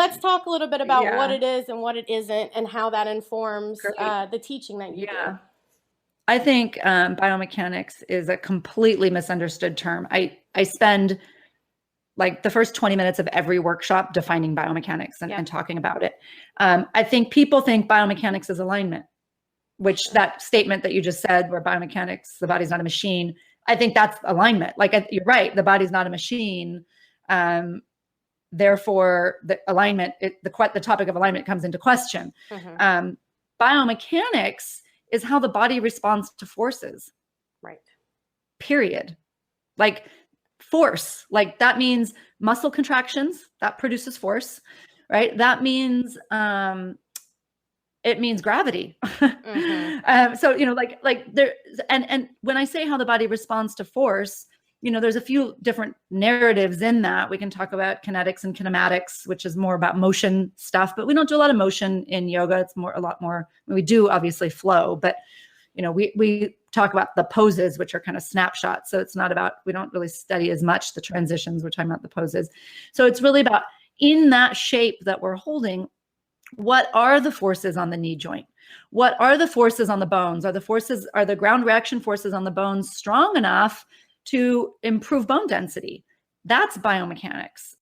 let's talk a little bit about Yeah. what it is and what it isn't and how that informs Great. the teaching that you do. I think biomechanics is a completely misunderstood term. I spend like the first 20 minutes of every workshop defining biomechanics and talking about it. I think people think biomechanics is alignment, which that statement that you just said, where biomechanics, the body's not a machine, I think that's alignment. Like, you're right, the body's not a machine. Therefore, the alignment, the topic of alignment comes into question. Biomechanics is how the body responds to forces. Right. Period. Like, force, like that means muscle contractions, that produces force, right? That means it means gravity. So, you know, like there, and when I say how the body responds to force, you know, there's a few different narratives in that. We can talk about kinetics and kinematics, which is more about motion stuff, but we don't do a lot of motion in yoga. It's a lot more, we do obviously flow, but you know, we talk about the poses, which are kind of snapshots. So it's not about, we don't really study as much the transitions, we're talking about the poses. So it's really about, in that shape that we're holding, what are the forces on the knee joint? What are the forces on the bones? Are the ground reaction forces on the bones strong enough to improve bone density? That's biomechanics.